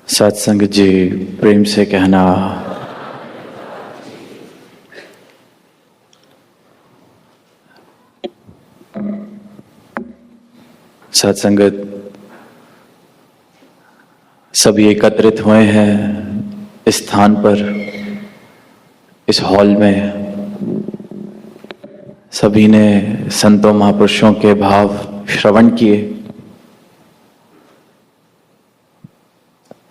सत्संग जी प्रेम से कहना। सत्संगत सभी एकत्रित हुए हैं इस स्थान पर, इस हॉल में। सभी ने संतों महापुरुषों के भाव श्रवण किए।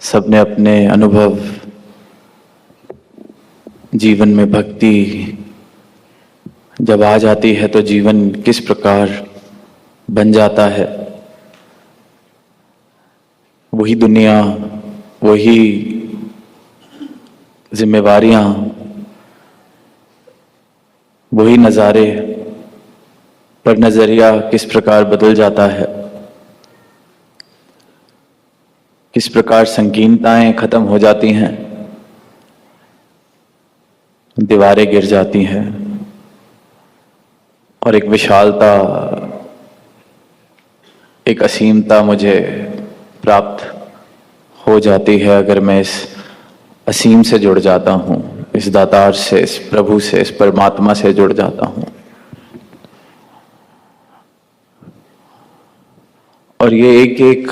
सबने अपने अनुभव, जीवन में भक्ति जब आ जाती है तो जीवन किस प्रकार बन जाता है, वही दुनिया, वही जिम्मेवारियां, वही नज़ारे, पर नजरिया किस प्रकार बदल जाता है, किस प्रकार संकीर्णताएं खत्म हो जाती हैं, दीवारें गिर जाती हैं और एक विशालता, एक असीमता मुझे प्राप्त हो जाती है अगर मैं इस असीम से जुड़ जाता हूँ, इस दातार से, इस प्रभु से, इस परमात्मा से जुड़ जाता हूँ। और ये एक एक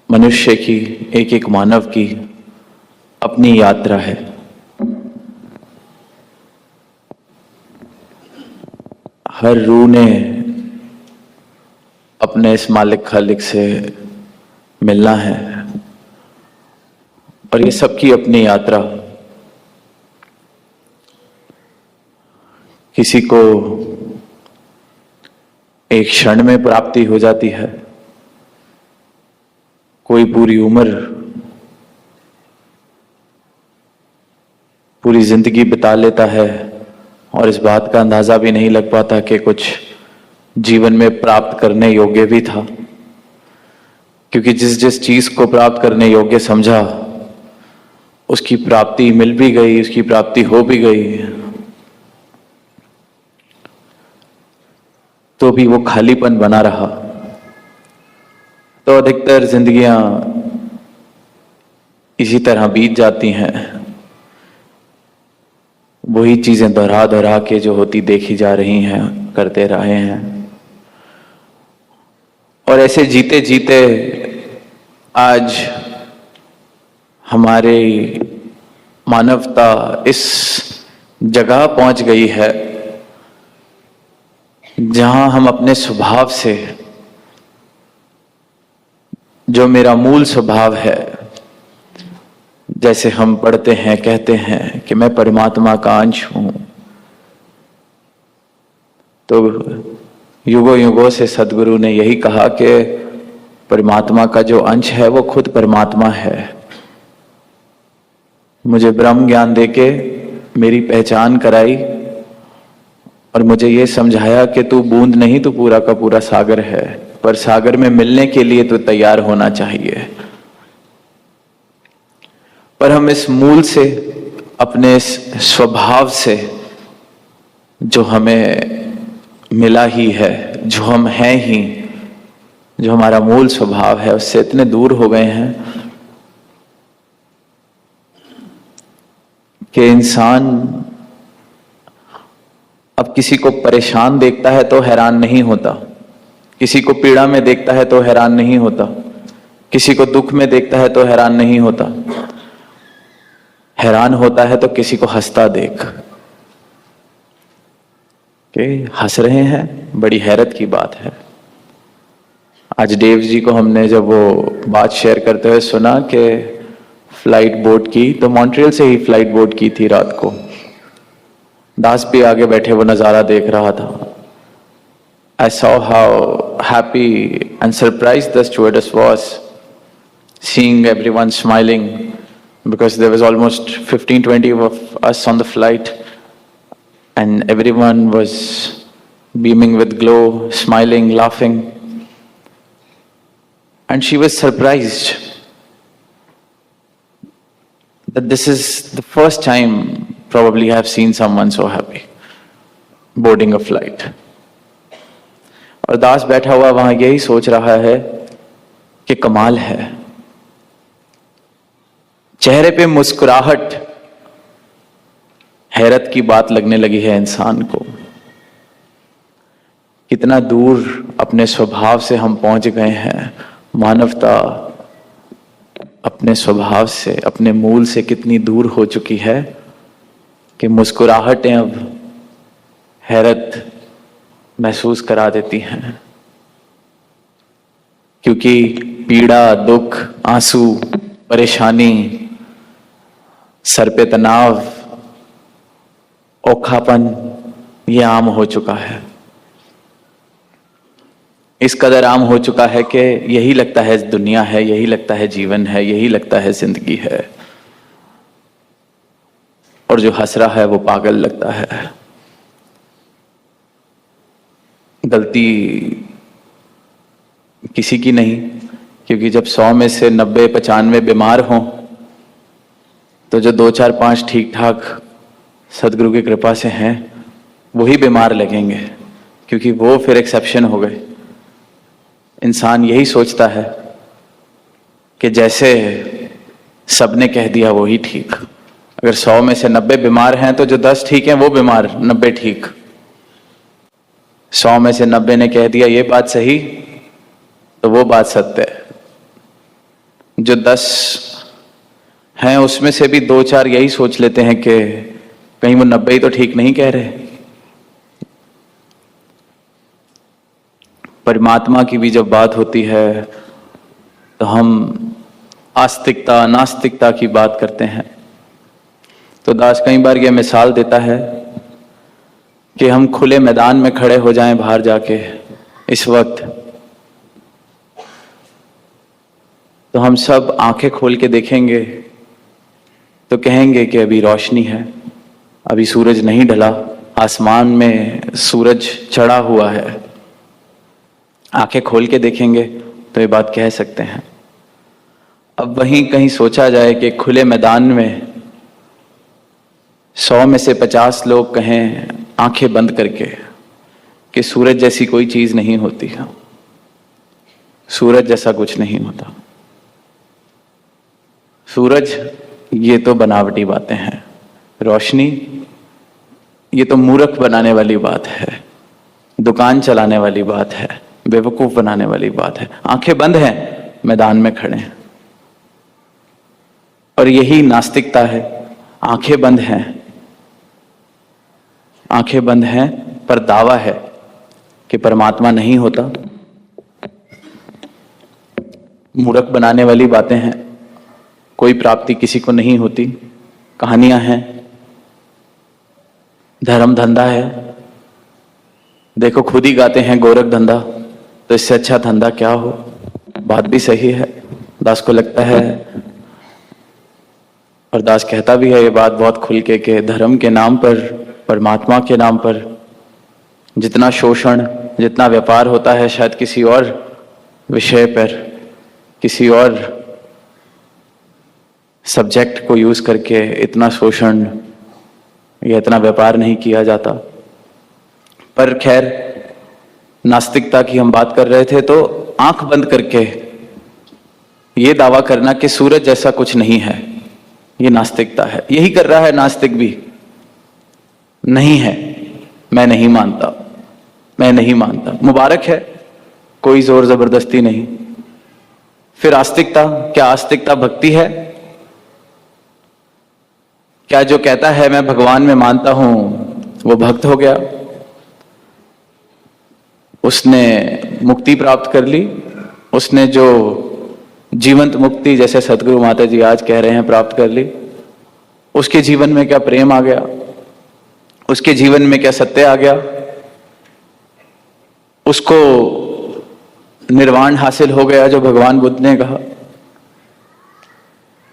मनुष्य की, एक एक मानव की अपनी यात्रा है। हर रूह ने अपने इस मालिक खालिक से मिलना है और ये सबकी अपनी यात्रा। किसी को एक क्षण में प्राप्ति हो जाती है, कोई पूरी उम्र, पूरी जिंदगी बिता लेता है और इस बात का अंदाजा भी नहीं लग पाता कि कुछ जीवन में प्राप्त करने योग्य भी था, क्योंकि जिस जिस चीज को प्राप्त करने योग्य समझा उसकी प्राप्ति मिल भी गई, उसकी प्राप्ति हो भी गई, तो भी वो खालीपन बना रहा। तो अधिकतर जिंदगियां इसी तरह बीत जाती हैं, वही चीजें दोहरा दोहरा के जो होती देखी जा रही हैं, करते रहे हैं। और ऐसे जीते जीते आज हमारी मानवता इस जगह पहुंच गई है जहां हम अपने स्वभाव से, जो मेरा मूल स्वभाव है, जैसे हम पढ़ते हैं, कहते हैं कि मैं परमात्मा का अंश हूं, तो युगों युगों से सदगुरु ने यही कहा कि परमात्मा का जो अंश है वो खुद परमात्मा है। मुझे ब्रह्म ज्ञान देके मेरी पहचान कराई और मुझे ये समझाया कि तू बूंद नहीं, तू पूरा का पूरा सागर है, पर सागर में मिलने के लिए तो तैयार होना चाहिए। पर हम इस मूल से, अपने इस स्वभाव से, जो हमें मिला ही है, जो हम हैं ही, जो हमारा मूल स्वभाव है, उससे इतने दूर हो गए हैं कि इंसान अब किसी को परेशान देखता है तो हैरान नहीं होता, किसी को पीड़ा में देखता है तो हैरान नहीं होता, किसी को दुख में देखता है तो हैरान नहीं होता। हैरान होता है तो किसी को हंसता देख के, हंस रहे हैं, बड़ी हैरत की बात है। आज देव जी को हमने जब वो बात शेयर करते हुए सुना कि फ्लाइट बोट की, तो मॉन्ट्रियल से ही फ्लाइट बोट की थी रात को। दास भी आगे बैठे वो नजारा देख रहा था। I saw how happy and surprised the stewardess was, seeing everyone smiling, because there was almost 15-20 of us on the flight and everyone was beaming with glow, smiling, laughing. And she was surprised that this is the first time probably I have seen someone so happy boarding a flight. और दास बैठा हुआ वहां यही सोच रहा है कि कमाल है, चेहरे पे मुस्कुराहट, हैरत की बात लगने लगी है इंसान को। कितना दूर अपने स्वभाव से हम पहुंच गए हैं। मानवता अपने स्वभाव से, अपने मूल से कितनी दूर हो चुकी है कि मुस्कुराहटें अब हैरत महसूस करा देती हैं। क्योंकि पीड़ा, दुख, आंसू, परेशानी, सर पे तनाव, औखापन, ये आम हो चुका है। इस कदर आम हो चुका है कि यही लगता है दुनिया है, यही लगता है जीवन है, यही लगता है जिंदगी है। और जो हंस रहा है वो पागल लगता है। गलती किसी की नहीं, क्योंकि जब 100 में से 90-95 बीमार हों तो जो 2-4-5 ठीक ठाक सदगुरु की कृपा से हैं वही बीमार लगेंगे, क्योंकि वो फिर एक्सेप्शन हो गए। इंसान यही सोचता है कि जैसे सबने कह दिया वही ठीक। अगर 100 में से 90 बीमार हैं तो जो 10 ठीक हैं वो बीमार, 90 ठीक। 100 में से 90 ने कह दिया ये बात सही तो वो बात सत्य है। जो 10 हैं उसमें से भी 2-4 यही सोच लेते हैं कि कहीं वो 90 ही तो ठीक नहीं कह रहे। परमात्मा की भी जब बात होती है तो हम आस्तिकता, नास्तिकता की बात करते हैं। तो दास कई बार यह मिसाल देता है कि हम खुले मैदान में खड़े हो जाएं बाहर जाके इस वक्त, तो हम सब आंखें खोल के देखेंगे तो कहेंगे कि अभी रोशनी है, अभी सूरज नहीं ढला, आसमान में सूरज चढ़ा हुआ है। आंखें खोल के देखेंगे तो ये बात कह सकते हैं। अब वहीं कहीं सोचा जाए कि खुले मैदान में 100 में से 50 लोग कहें आंखें बंद करके कि सूरज जैसी कोई चीज नहीं होती है, सूरज जैसा कुछ नहीं होता। सूरज ये तो बनावटी बातें हैं, रोशनी ये तो मूर्ख बनाने वाली बात है, दुकान चलाने वाली बात है, बेवकूफ बनाने वाली बात है। आंखें बंद हैं, मैदान में खड़े हैं। और यही नास्तिकता है। आंखें बंद हैं, आंखें बंद हैं, पर दावा है कि परमात्मा नहीं होता। मूर्ख बनाने वाली बातें हैं, कोई प्राप्ति किसी को नहीं होती, कहानियां हैं, धर्म धंधा है। देखो खुद ही गाते हैं गोरख धंधा, तो इससे अच्छा धंधा क्या हो। बात भी सही है। दास को लगता है, और दास कहता भी है ये बात बहुत खुल के कि धर्म के नाम पर, परमात्मा के नाम पर जितना शोषण, जितना व्यापार होता है, शायद किसी और विषय पर, किसी और सब्जेक्ट को यूज करके इतना शोषण या इतना व्यापार नहीं किया जाता। पर खैर, नास्तिकता की हम बात कर रहे थे, तो आंख बंद करके ये दावा करना कि सूरज जैसा कुछ नहीं है, ये नास्तिकता है। यही कर रहा है नास्तिक भी। नहीं है, मैं नहीं मानता, मैं नहीं मानता। मुबारक है, कोई जोर जबरदस्ती नहीं। फिर आस्तिकता, क्या आस्तिकता भक्ति है? क्या जो कहता है मैं भगवान में मानता हूं वो भक्त हो गया? उसने मुक्ति प्राप्त कर ली, उसने जो जीवंत मुक्ति, जैसे सदगुरु माता जी आज कह रहे हैं, प्राप्त कर ली। उसके जीवन में क्या प्रेम आ गया? उसके जीवन में क्या सत्य आ गया? उसको निर्वाण हासिल हो गया जो भगवान बुद्ध ने कहा?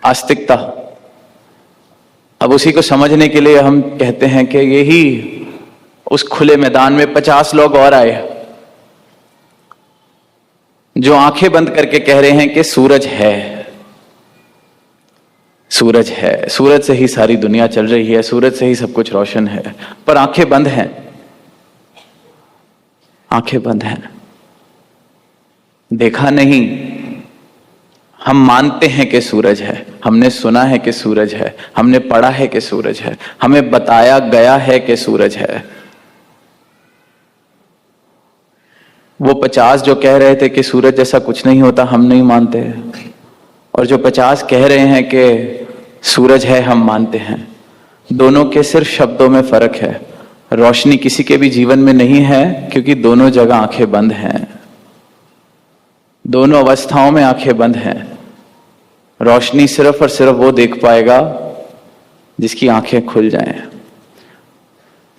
आस्तिकता। अब उसी को समझने के लिए हम कहते हैं कि यही उस खुले मैदान में 50 लोग और आए जो आंखें बंद करके कह रहे हैं कि सूरज है, सूरज है, सूरज से ही सारी दुनिया चल रही है, सूरज से ही सब कुछ रोशन है। पर आंखें बंद हैं, आंखें बंद हैं। देखा नहीं, हम मानते हैं कि सूरज है, हमने सुना है कि सूरज है, हमने पढ़ा है कि सूरज है, हमें बताया गया है कि सूरज है। वो 50 जो कह रहे थे कि सूरज जैसा कुछ नहीं होता, हम नहीं मानते, और जो 50 कह रहे हैं कि सूरज है, हम मानते हैं। दोनों के सिर्फ शब्दों में फर्क है। रोशनी किसी के भी जीवन में नहीं है, क्योंकि दोनों जगह आंखें बंद हैं, दोनों अवस्थाओं में आंखें बंद हैं। रोशनी सिर्फ और सिर्फ वो देख पाएगा जिसकी आंखें खुल जाएं।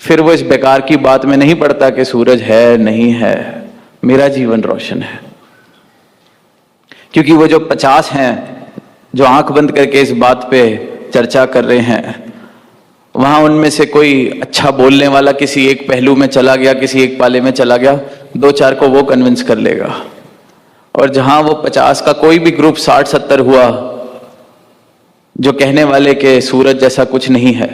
फिर वो इस बेकार की बात में नहीं पड़ता कि सूरज है नहीं है। मेरा जीवन रोशन है, क्योंकि वो जो 50 हैं जो आंख बंद करके इस बात पे चर्चा कर रहे हैं, वहां उनमें से कोई अच्छा बोलने वाला किसी एक पहलू में चला गया, किसी एक पाले में चला गया, 2-4 को वो कन्विंस कर लेगा। और जहां वो 50 का कोई भी ग्रुप 60-70 हुआ जो कहने वाले के सूरज जैसा कुछ नहीं है,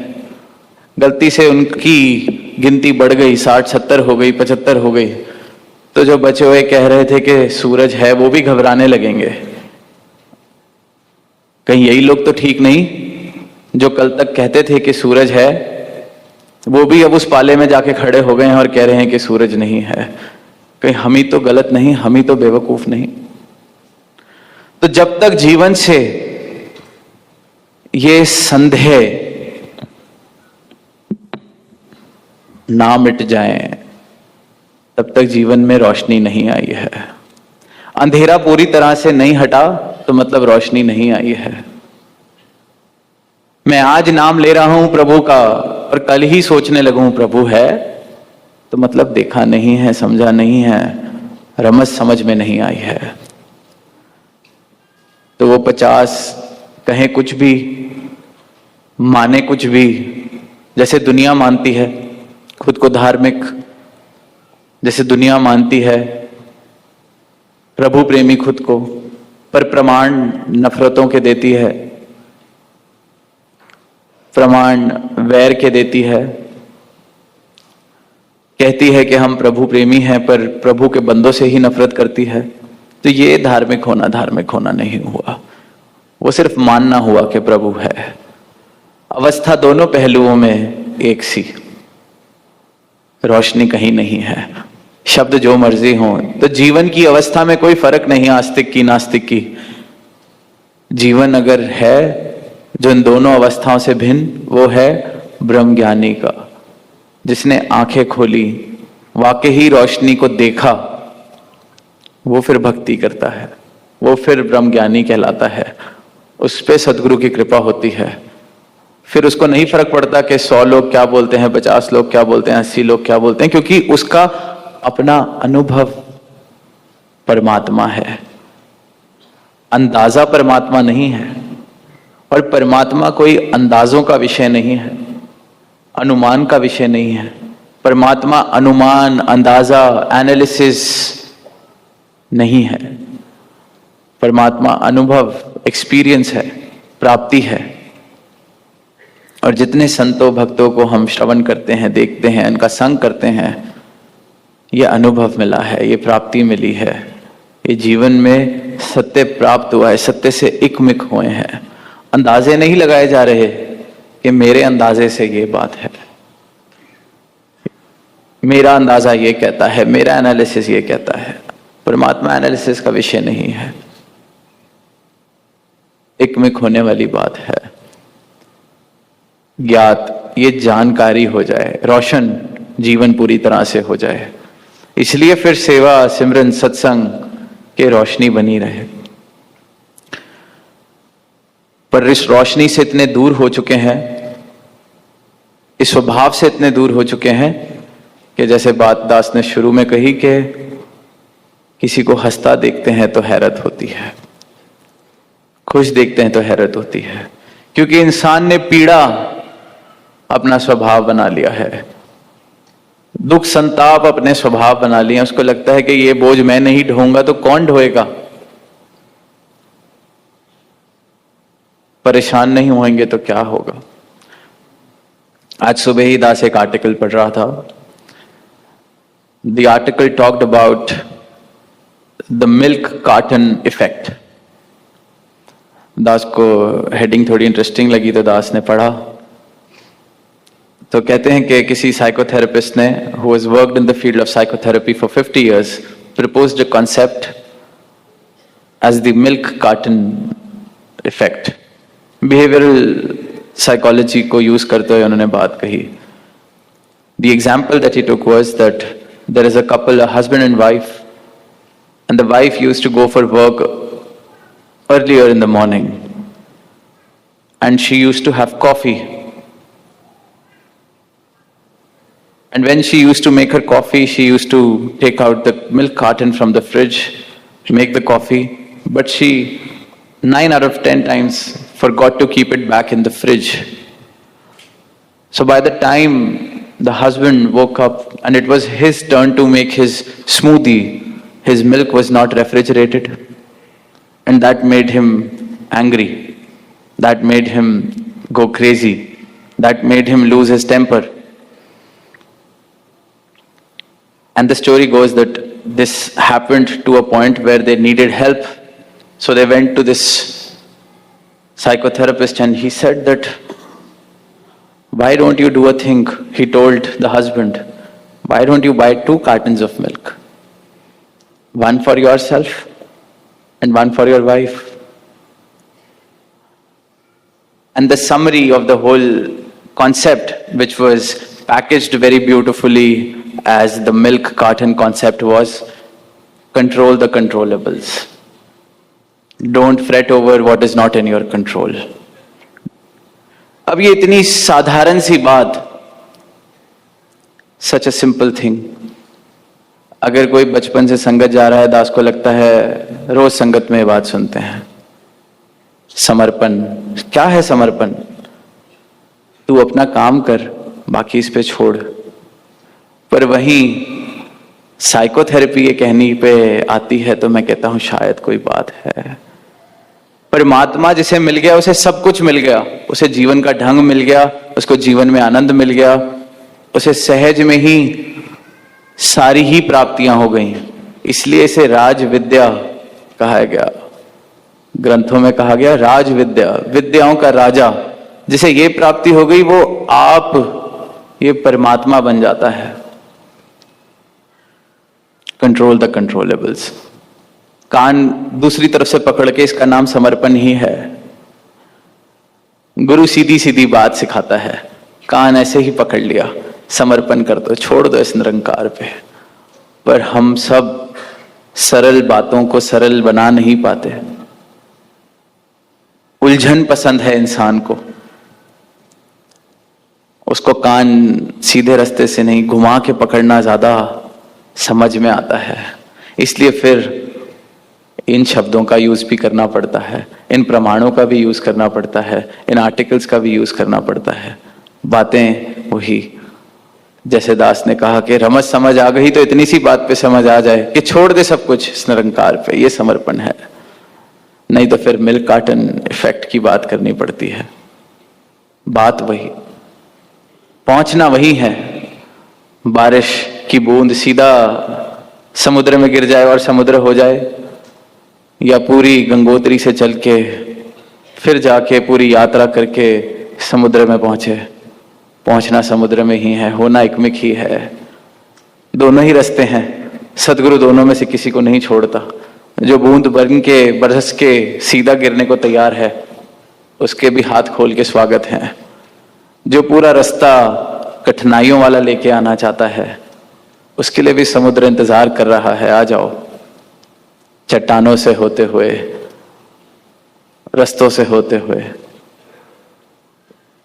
गलती से उनकी गिनती बढ़ गई, 60-70 हो गई, 75 हो गई, तो जो बचे हुए कह रहे थे कि सूरज है, वो भी घबराने लगेंगे। कहीं यही लोग तो ठीक नहीं जो कल तक कहते थे कि सूरज है, वो भी अब उस पाले में जाके खड़े हो गए हैं और कह रहे हैं कि सूरज नहीं है। कहीं हम ही तो गलत नहीं, हम ही तो बेवकूफ नहीं। तो जब तक जीवन से ये संदेह ना मिट जाए, तब तक जीवन में रोशनी नहीं आई है। अंधेरा पूरी तरह से नहीं हटा तो मतलब रोशनी नहीं आई है। मैं आज नाम ले रहा हूं प्रभु का और कल ही सोचने लगूं प्रभु है, तो मतलब देखा नहीं है, समझा नहीं है, रमज समझ में नहीं आई है। तो वो 50 कहे कुछ भी, माने कुछ भी, जैसे दुनिया मानती है खुद को धार्मिक, जैसे दुनिया मानती है प्रभु प्रेमी खुद को, पर प्रमाण नफरतों के देती है, प्रमाण वैर के देती है। कहती है कि हम प्रभु प्रेमी हैं, पर प्रभु के बंदों से ही नफरत करती है। तो ये धार्मिक होना नहीं हुआ, वो सिर्फ मानना हुआ कि प्रभु है। अवस्था दोनों पहलुओं में एक सी, रोशनी कहीं नहीं है। शब्द जो मर्जी हो, तो जीवन की अवस्था में कोई फर्क नहीं आस्तिक की नास्तिक की। जीवन अगर है जो इन दोनों अवस्थाओं से भिन्न, वो है ब्रह्म ज्ञानी का, जिसने आंखें खोली, वाकई ही रोशनी को देखा, वो फिर भक्ति करता है, वो फिर ब्रह्म ज्ञानी कहलाता है। उस पे सदगुरु की कृपा होती है। फिर उसको नहीं फर्क पड़ता कि 100 लोग क्या बोलते हैं, 50 लोग क्या बोलते हैं, 80 लोग क्या बोलते हैं, क्योंकि उसका अपना अनुभव परमात्मा है। अंदाजा परमात्मा नहीं है, और परमात्मा कोई अंदाजों का विषय नहीं है, अनुमान का विषय नहीं है। परमात्मा अनुमान, अंदाजा, एनालिसिस नहीं है। परमात्मा अनुभव, एक्सपीरियंस है, प्राप्ति है। और जितने संतों भक्तों को हम श्रवण करते हैं, देखते हैं, इनका संग करते हैं, ये अनुभव मिला है, ये प्राप्ति मिली है, ये जीवन में सत्य प्राप्त हुआ है, सत्य से इकमिक हुए हैं। अंदाजे नहीं लगाए जा रहे कि मेरे अंदाजे से ये बात है, मेरा अंदाजा ये कहता है, मेरा एनालिसिस ये कहता है। परमात्मा एनालिसिस का विषय नहीं है, इकमिक होने वाली बात है। ज्ञात, ये जानकारी हो जाए, रोशन जीवन पूरी तरह से हो जाए। इसलिए फिर सेवा, सिमरन, सत्संग के रोशनी बनी रहे। पर इस रोशनी से इतने दूर हो चुके हैं, इस स्वभाव से इतने दूर हो चुके हैं कि जैसे बात दास ने शुरू में कही कि किसी को हंसता देखते हैं तो हैरत होती है, खुश देखते हैं तो हैरत होती है, क्योंकि इंसान ने पीड़ा अपना स्वभाव बना लिया है, दुख संताप अपने स्वभाव बना लिया। उसको लगता है कि ये बोझ मैं नहीं ढोऊंगा तो कौन ढोएगा। परेशान नहीं होंगे तो क्या होगा। आज सुबह ही दास एक आर्टिकल पढ़ रहा था। The article talked about the milk carton effect. दास को हेडिंग थोड़ी इंटरेस्टिंग लगी तो दास ने पढ़ा। तो कहते हैं कि किसी साइकोथेरेपिस्ट ने who has worked in the field of psychotherapy for 50 years proposed a concept as the milk carton effect. Behavioral psychology को यूज करते हुए उन्होंने बात कही। The example that he took was that there is a couple, a husband and wife, and the wife used to go for work earlier in the morning, and she used to have coffee. And when she used to make her coffee, she used to take out the milk carton from the fridge, make the coffee, but she 9 out of 10 times forgot to keep it back in the fridge. So by the time the husband woke up and it was his turn to make his smoothie, his milk was not refrigerated. And that made him angry. That made him go crazy. That made him lose his temper. And the story goes that this happened to a point where they needed help. So they went to this psychotherapist and he said that, why don't you do a thing? He told the husband, why don't you buy 2 cartons of milk? One for yourself and one for your wife. And the summary of the whole concept, which was packaged very beautifully as the milk carton concept, was control the controllables. Don't fret over what is not in your control. अब ये इतनी साधारण सी बात, such a simple thing. अगर कोई बचपन से संगत जा रहा है, दास को लगता है रोज संगत में ये बात सुनते हैं। समर्पण, क्या है समर्पण? तू अपना काम कर, बाकी इस पे छोड़। पर वहीं साइकोथेरेपी ये कहनी पे आती है तो मैं कहता हूं शायद कोई बात है। परमात्मा जिसे मिल गया उसे सब कुछ मिल गया, उसे जीवन का ढंग मिल गया, उसको जीवन में आनंद मिल गया, उसे सहज में ही सारी ही प्राप्तियां हो गई। इसलिए इसे राज विद्या कहा गया, ग्रंथों में कहा गया राज विद्या, विद्याओं का राजा। जिसे ये प्राप्ति हो गई वो आप ये परमात्मा बन जाता है। Control the controllables. कान दूसरी तरफ से पकड़ के, इसका नाम समर्पण ही है। गुरु सीधी सीधी बात सिखाता है, कान ऐसे ही पकड़ लिया, समर्पण कर दो, छोड़ दो इस निरंकार पे। पर हम सब सरल बातों को सरल बना नहीं पाते। उलझन पसंद है इंसान को, उसको कान सीधे रास्ते से नहीं घुमा के पकड़ना ज्यादा समझ में आता है। इसलिए फिर इन शब्दों का यूज भी करना पड़ता है, इन प्रमाणों का भी यूज करना पड़ता है, इन आर्टिकल्स का भी यूज करना पड़ता है। बातें वही, जैसे दास ने कहा कि रमज समझ आ गई तो इतनी सी बात पे समझ आ जाए कि छोड़ दे सब कुछ इस निरंकार पे, ये समर्पण है। नहीं तो फिर मिल्क कार्टन इफेक्ट की बात करनी पड़ती है। बात वही, पहुंचना वही है। बारिश की बूंद सीधा समुद्र में गिर जाए और समुद्र हो जाए, या पूरी गंगोत्री से चल के फिर जाके पूरी यात्रा करके समुद्र में पहुंचे। पहुंचना समुद्र में ही है, होना एकमिक ही है। दोनों ही रास्ते हैं, सदगुरु दोनों में से किसी को नहीं छोड़ता। जो बूंद बन के बरस के सीधा गिरने को तैयार है, उसके भी हाथ खोल के स्वागत है। जो पूरा रास्ता कठिनाइयों वाला लेके आना चाहता है, उसके लिए भी समुद्र इंतजार कर रहा है, आ जाओ। चट्टानों से होते हुए, रस्तों से होते हुए,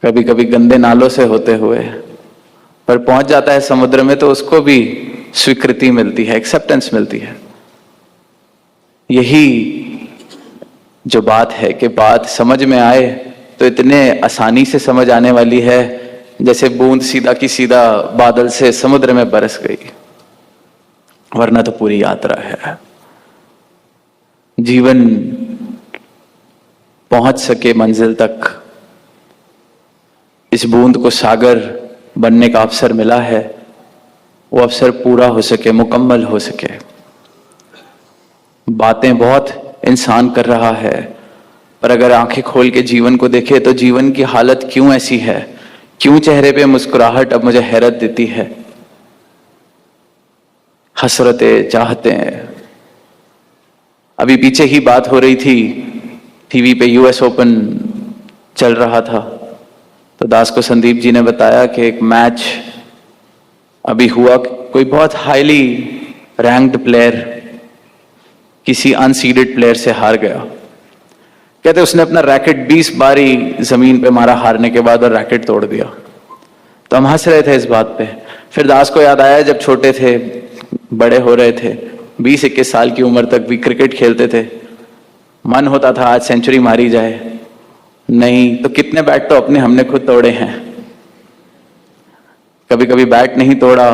कभी कभी गंदे नालों से होते हुए, पर पहुंच जाता है समुद्र में तो उसको भी स्वीकृति मिलती है, एक्सेप्टेंस मिलती है। यही जो बात है कि बात समझ में आए तो इतने आसानी से समझ आने वाली है जैसे बूंद सीधा की सीधा बादल से समुद्र में बरस गई, वरना तो पूरी यात्रा है। जीवन पहुंच सके मंजिल तक, इस बूंद को सागर बनने का अवसर मिला है, वो अवसर पूरा हो सके, मुकम्मल हो सके। बातें बहुत इंसान कर रहा है, पर अगर आंखें खोल के जीवन को देखे तो जीवन की हालत क्यों ऐसी है, क्यों चेहरे पे मुस्कुराहट अब मुझे हैरत देती है। हसरतें, चाहतें। अभी पीछे ही बात हो रही थी, टीवी पे यूएस ओपन चल रहा था, तो दास को संदीप जी ने बताया कि एक मैच अभी हुआ, कोई बहुत हाईली रैंक्ड प्लेयर किसी अनसीडेड प्लेयर से हार गया। कहते उसने अपना रैकेट 20 बारी जमीन पे मारा हारने के बाद और रैकेट तोड़ दिया। तो हम हंस रहे थे इस बात पे। फिर दास को याद आया जब छोटे थे, बड़े हो रहे थे, 20-21 साल की उम्र तक भी क्रिकेट खेलते थे, मन होता था आज सेंचुरी मारी जाए, नहीं तो कितने बैट तो अपने हमने खुद तोड़े हैं। कभी कभी बैट नहीं तोड़ा,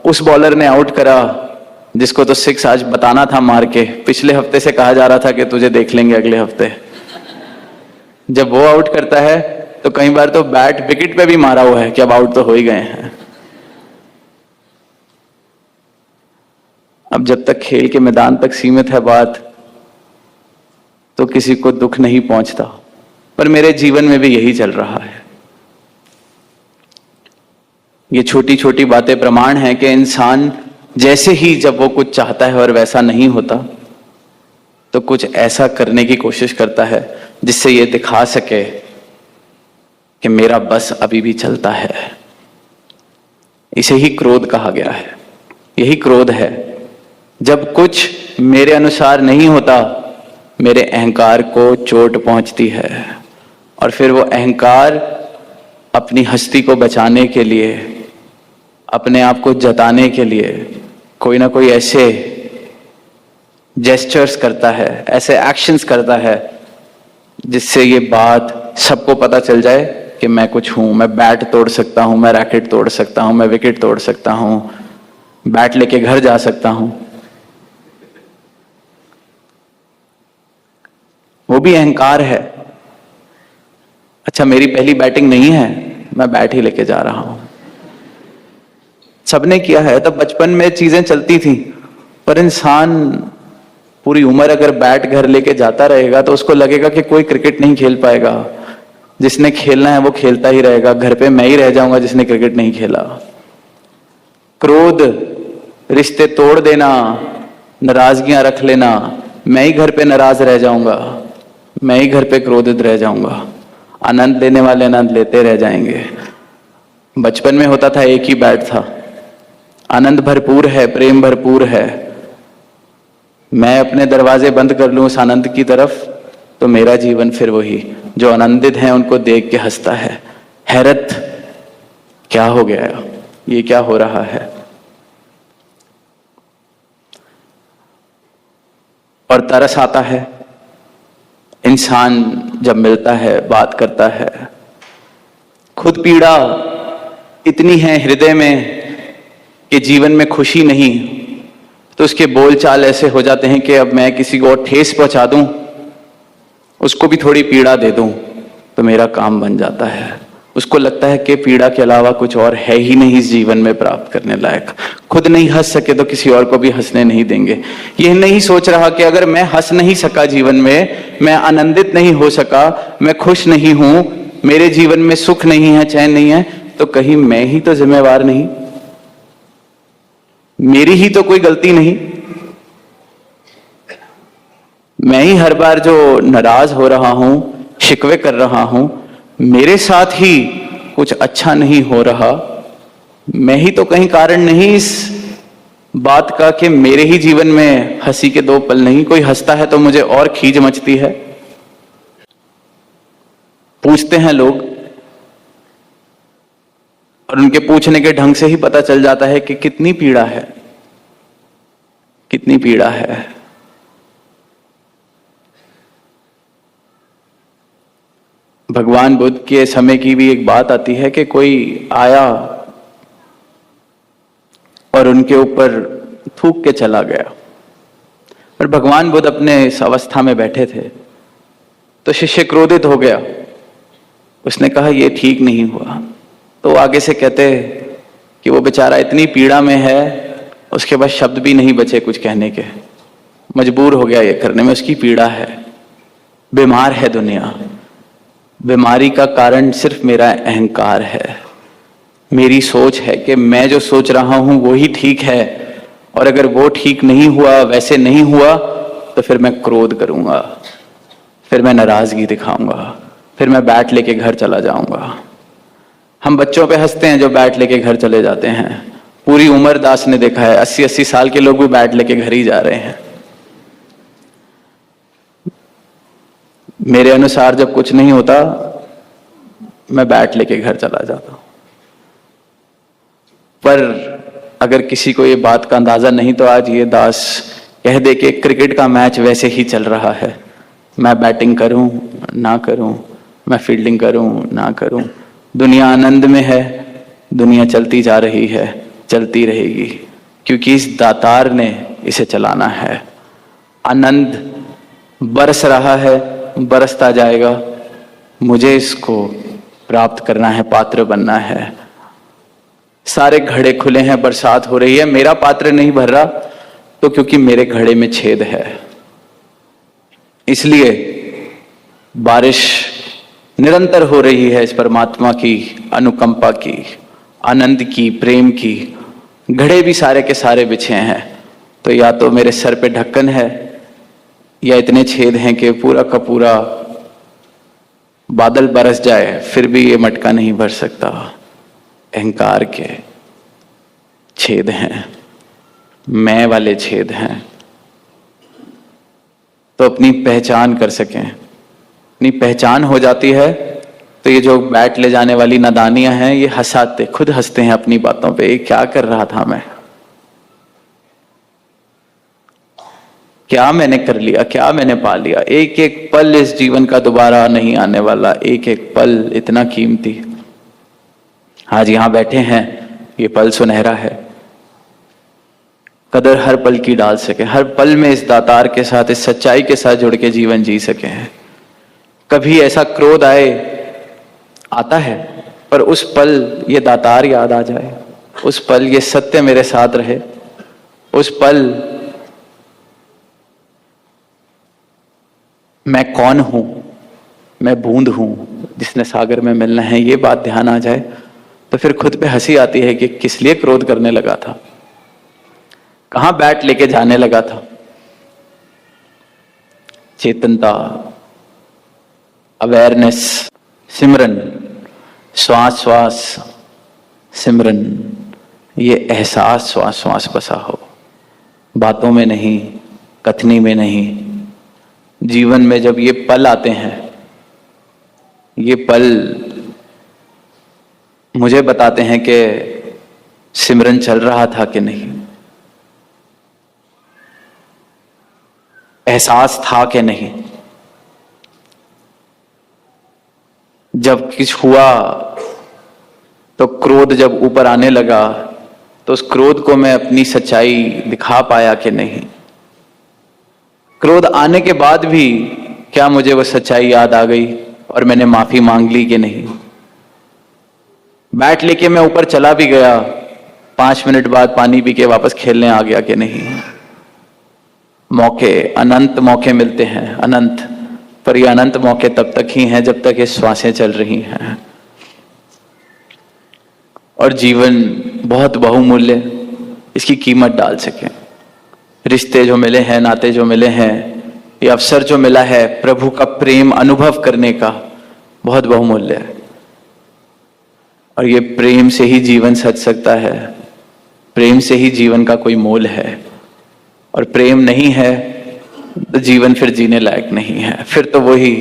उस बॉलर ने आउट करा जिसको तो 6 आज बताना था मार के, पिछले हफ्ते से कहा जा रहा था कि तुझे देख लेंगे अगले हफ्ते। जब वो आउट करता है तो कई बार तो बैट विकेट पे भी मारा हुआ है कि अब आउट तो हो ही गए हैं। अब जब तक खेल के मैदान तक सीमित है बात, तो किसी को दुख नहीं पहुंचता, पर मेरे जीवन में भी यही चल रहा है। ये छोटी छोटी बातें प्रमाण हैं कि इंसान जैसे ही जब वो कुछ चाहता है और वैसा नहीं होता, तो कुछ ऐसा करने की कोशिश करता है जिससे ये दिखा सके कि मेरा बस अभी भी चलता है। इसे ही क्रोध कहा गया है। यही क्रोध है, जब कुछ मेरे अनुसार नहीं होता, मेरे अहंकार को चोट पहुंचती है और फिर वो अहंकार अपनी हस्ती को बचाने के लिए, अपने आप को जताने के लिए कोई ना कोई ऐसे जेस्चर्स करता है, ऐसे एक्शंस करता है जिससे ये बात सबको पता चल जाए कि मैं कुछ हूं, मैं बैट तोड़ सकता हूं, मैं रैकेट तोड़ सकता हूं, मैं विकेट तोड़ सकता हूं, बैट लेके घर जा सकता हूं। वो भी अहंकार है। अच्छा, मेरी पहली बैटिंग नहीं है, मैं बैट ही लेके जा रहा हूं। सबने किया है, तब बचपन में चीजें चलती थी, पर इंसान पूरी उम्र अगर बैट घर लेके जाता रहेगा तो उसको लगेगा कि कोई क्रिकेट नहीं खेल पाएगा। जिसने खेलना है वो खेलता ही रहेगा, घर पे मैं ही रह जाऊंगा जिसने क्रिकेट नहीं खेला। क्रोध, रिश्ते तोड़ देना, नाराजगियां रख लेना, मैं ही घर पे नाराज रह जाऊंगा, मैं ही घर पे क्रोधित रह जाऊंगा। आनंद लेने वाले आनंद लेते रह जाएंगे। बचपन में होता था एक ही बैट था, आनंद भरपूर है, प्रेम भरपूर है, मैं अपने दरवाजे बंद कर लूं उस आनंद की तरफ तो मेरा जीवन फिर वही, जो आनंदित हैं उनको देख के हंसता है। हैरत, क्या हो गया, ये क्या हो रहा है। और तरस आता है इंसान जब मिलता है, बात करता है। खुद पीड़ा इतनी है हृदय में कि जीवन में खुशी नहीं, तो उसके बोलचाल ऐसे हो जाते हैं कि अब मैं किसी को और ठेस पहुंचा दूं, उसको भी थोड़ी पीड़ा दे दूं तो मेरा काम बन जाता है। उसको लगता है कि पीड़ा के अलावा कुछ और है ही नहीं इस जीवन में प्राप्त करने लायक। खुद नहीं हंस सके तो किसी और को भी हंसने नहीं देंगे। यह नहीं सोच रहा कि अगर मैं हंस नहीं सका जीवन में, मैं आनंदित नहीं हो सका, मैं खुश नहीं हूं, मेरे जीवन में सुख नहीं है, चैन नहीं है, तो कहीं मैं ही तो जिम्मेवार नहीं, मेरी ही तो कोई गलती नहीं। मैं ही हर बार जो नाराज हो रहा हूं, शिकवे कर रहा हूं, मेरे साथ ही कुछ अच्छा नहीं हो रहा, मैं ही तो कहीं कारण नहीं इस बात का कि मेरे ही जीवन में हंसी के 2 पल नहीं। कोई हंसता है तो मुझे और खीज मचती है। पूछते हैं लोग और उनके पूछने के ढंग से ही पता चल जाता है कि कितनी पीड़ा है, कितनी पीड़ा है। भगवान बुद्ध के समय की भी एक बात आती है कि कोई आया और उनके ऊपर थूक के चला गया, और भगवान बुद्ध अपने इस अवस्था में बैठे थे तो शिष्य क्रोधित हो गया। उसने कहा ये ठीक नहीं हुआ। तो आगे से कहते कि वो बेचारा इतनी पीड़ा में है, उसके पास शब्द भी नहीं बचे कुछ कहने के, मजबूर हो गया ये करने में, उसकी पीड़ा है। बीमार है दुनिया। बीमारी का कारण सिर्फ मेरा अहंकार है। मेरी सोच है कि मैं जो सोच रहा हूं वो ही ठीक है, और अगर वो ठीक नहीं हुआ, वैसे नहीं हुआ, तो फिर मैं क्रोध करूंगा, फिर मैं नाराजगी दिखाऊंगा, फिर मैं बैट लेके घर चला जाऊंगा। हम बच्चों पे हंसते हैं जो बैट लेके घर चले जाते हैं। पूरी उम्र दास ने देखा है 80-80 साल के लोग भी बैट लेके घर ही जा रहे हैं। मेरे अनुसार जब कुछ नहीं होता, मैं बैट लेके घर चला जाता हूं। पर अगर किसी को ये बात का अंदाजा नहीं, तो आज ये दास कह दे कि क्रिकेट का मैच वैसे ही चल रहा है, मैं बैटिंग करूं ना करूं, मैं फील्डिंग करूं ना करूं, दुनिया आनंद में है, दुनिया चलती जा रही है, चलती रहेगी, क्योंकि इस दातार ने इसे चलाना है। आनंद बरस रहा है, बरसता जाएगा, मुझे इसको प्राप्त करना है, पात्र बनना है। सारे घड़े खुले हैं, बरसात हो रही है, मेरा पात्र नहीं भर रहा, तो क्योंकि मेरे घड़े में छेद है। इसलिए बारिश निरंतर हो रही है इस परमात्मा की अनुकंपा की, आनंद की, प्रेम की। घड़े भी सारे के सारे बिछे हैं, तो या तो मेरे सर पे ढक्कन है, या इतने छेद हैं कि पूरा का पूरा बादल बरस जाए फिर भी ये मटका नहीं भर सकता। अहंकार के छेद हैं, मैं वाले छेद हैं। तो अपनी पहचान कर सकें, अपनी पहचान हो जाती है, तो ये जो बैट ले जाने वाली नादानियां हैं, ये हंसाते, खुद हंसते हैं अपनी बातों पे। ये क्या कर रहा था मैं, क्या मैंने कर लिया, क्या मैंने पा लिया। एक एक पल इस जीवन का दोबारा नहीं आने वाला, एक एक पल इतना कीमती। आज यहां बैठे हैं, ये पल सुनहरा है, कदर हर पल की डाल सके, हर पल में इस दातार के साथ, इस सच्चाई के साथ जुड़ के जीवन जी सके हैं। कभी ऐसा क्रोध आए, आता है, पर उस पल ये दातार याद आ जाए, उस पल ये सत्य मेरे साथ रहे, उस पल मैं कौन हूं, मैं बूंद हूं जिसने सागर में मिलना है, ये बात ध्यान आ जाए, तो फिर खुद पे हंसी आती है कि किस लिए क्रोध करने लगा था, कहां बैट लेके जाने लगा था। चेतनता, अवेयरनेस, सिमरन, श्वास श्वास सिमरन, ये एहसास श्वास श्वास बसा हो, बातों में नहीं, कथनी में नहीं। जीवन में जब ये पल आते हैं, ये पल मुझे बताते हैं कि सिमरन चल रहा था कि नहीं, एहसास था कि नहीं। जब कुछ हुआ तो क्रोध जब ऊपर आने लगा, तो उस क्रोध को मैं अपनी सच्चाई दिखा पाया कि नहीं। क्रोध आने के बाद भी क्या मुझे वो सच्चाई याद आ गई और मैंने माफी मांग ली कि नहीं। बैट लेके मैं ऊपर चला भी गया, 5 मिनट बाद पानी पी के वापस खेलने आ गया कि नहीं। मौके, अनंत मौके मिलते हैं, अनंत, पर ये अनंत मौके तब तक ही हैं जब तक ये श्वासें चल रही हैं। और जीवन बहुत बहुमूल्य, इसकी कीमत डाल सकें। रिश्ते जो मिले हैं, नाते जो मिले हैं, ये अवसर जो मिला है प्रभु का प्रेम अनुभव करने का, बहुत बहुमूल्य है। और ये प्रेम से ही जीवन सज सकता है, प्रेम से ही जीवन का कोई मोल है। और प्रेम नहीं है तो जीवन फिर जीने लायक नहीं है। फिर तो वही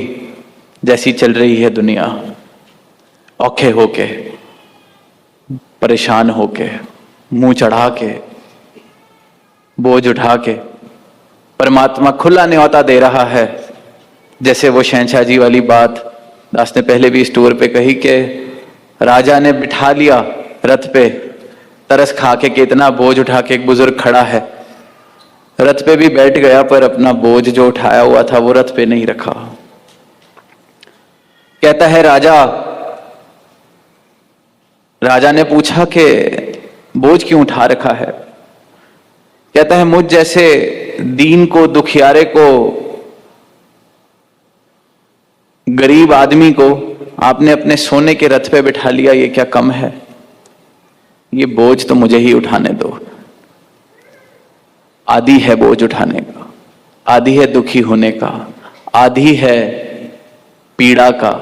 जैसी चल रही है दुनिया, औखे होके, परेशान होके, मुंह चढ़ा के, बोझ उठा के। परमात्मा खुला न्योता दे रहा है, जैसे वो शहंशाह जी वाली बात दास ने पहले भी इस टूर पे कही कि राजा ने बिठा लिया रथ पे, तरस खा के कितना बोझ उठा के एक बुजुर्ग खड़ा है, रथ पे भी बैठ गया पर अपना बोझ जो उठाया हुआ था वो रथ पे नहीं रखा। कहता है राजा ने पूछा कि बोझ क्यों उठा रखा है। कहता है मुझ जैसे दीन को, दुखियारे को गरीब आदमी को आपने अपने सोने के रथ पे बिठा लिया, ये क्या कम है? ये बोझ तो मुझे ही उठाने दो। आदि है बोझ उठाने का, आदि है दुखी होने का, आदि है पीड़ा का।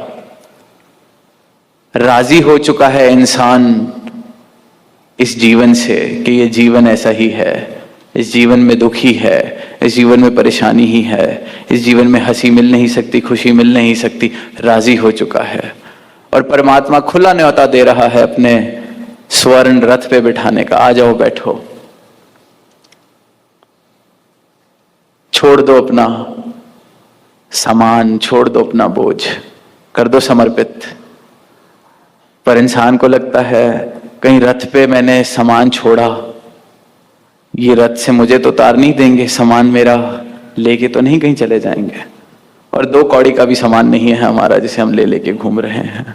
राजी हो चुका है इंसान इस जीवन से कि ये जीवन ऐसा ही है, इस जीवन में दुखी है, इस जीवन में परेशानी ही है, इस जीवन में हंसी मिल नहीं सकती, खुशी मिल नहीं सकती। राजी हो चुका है और परमात्मा खुला न्योता दे रहा है अपने स्वर्ण रथ पे बिठाने का। आ जाओ, बैठो, छोड़ दो अपना सामान, छोड़ दो अपना बोझ, कर दो समर्पित। पर इंसान को लगता है कहीं रथ पे मैंने सामान छोड़ा, ये रथ से मुझे तो उतार नहीं देंगे, सामान मेरा लेके तो नहीं कहीं चले जाएंगे। और 2 कौड़ी का भी सामान नहीं है हमारा जिसे हम ले लेके घूम रहे हैं।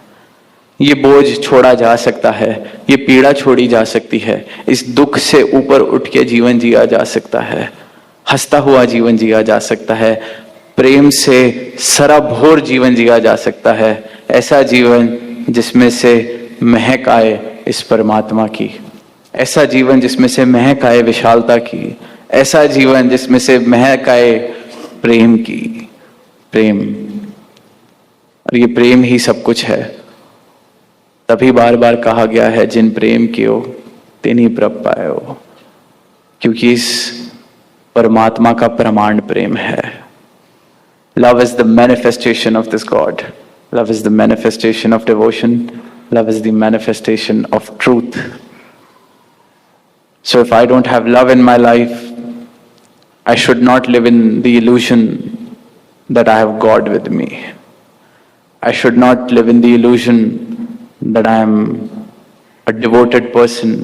ये बोझ छोड़ा जा सकता है, ये पीड़ा छोड़ी जा सकती है, इस दुख से ऊपर उठ के जीवन जिया जा सकता है, हंसता हुआ जीवन जिया जा सकता है, प्रेम से सराबोर जीवन जिया जा सकता है। ऐसा जीवन जिसमें से महक आए इस परमात्मा की, ऐसा जीवन जिसमें से महक आए विशालता की, ऐसा जीवन जिसमें से महक आए प्रेम की। प्रेम, और ये प्रेम ही सब कुछ है। तभी बार बार कहा गया है, जिन प्रेम कियो तिन्ही प्रभ पायो, क्योंकि इस परमात्मा का प्रमाण प्रेम है। Love is the manifestation of this God, love is the manifestation of devotion, love is the manifestation of truth. So if I don't have love in my life, I should not live in the illusion that I have God with me. I should not live in the illusion that I am a devoted person,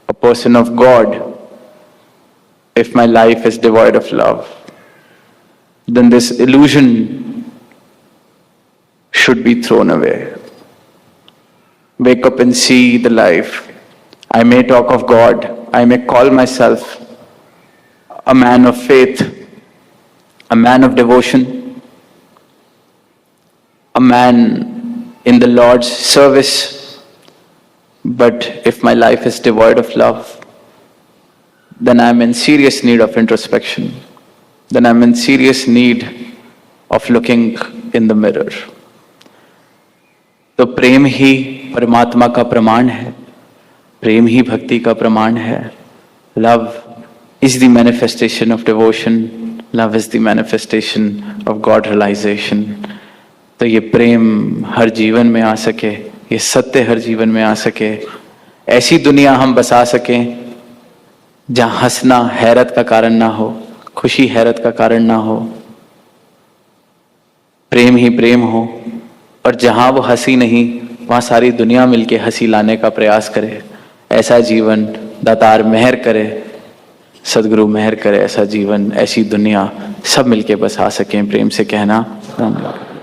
a person of God. If my life is devoid of love, then this illusion should be thrown away. Wake up and see the life. I may talk of God, I may call myself a man of faith, a man of devotion, a man in the Lord's service, but if my life is devoid of love, then I'm in serious need of introspection, then I'm in serious need of looking in the mirror. तो प्रेम ही परमात्मा का प्रमाण है, प्रेम ही भक्ति का प्रमाण है। Love is the manifestation of devotion, love is the manifestation of God realisation. तो ये प्रेम हर जीवन में आ सके, ये सत्य हर जीवन में आ सके, ऐसी दुनिया हम बसा सकें जहां हंसना हैरत का कारण ना हो, खुशी हैरत का कारण ना हो, प्रेम ही प्रेम हो। और जहां वो हंसी नहीं, वहां सारी दुनिया मिलके हंसी लाने का प्रयास करे। ऐसा जीवन दातार मेहर करे, सदगुरु मेहर करे, ऐसा जीवन, ऐसी दुनिया सब मिलके बसा सकें। प्रेम से कहना धन्यवाद।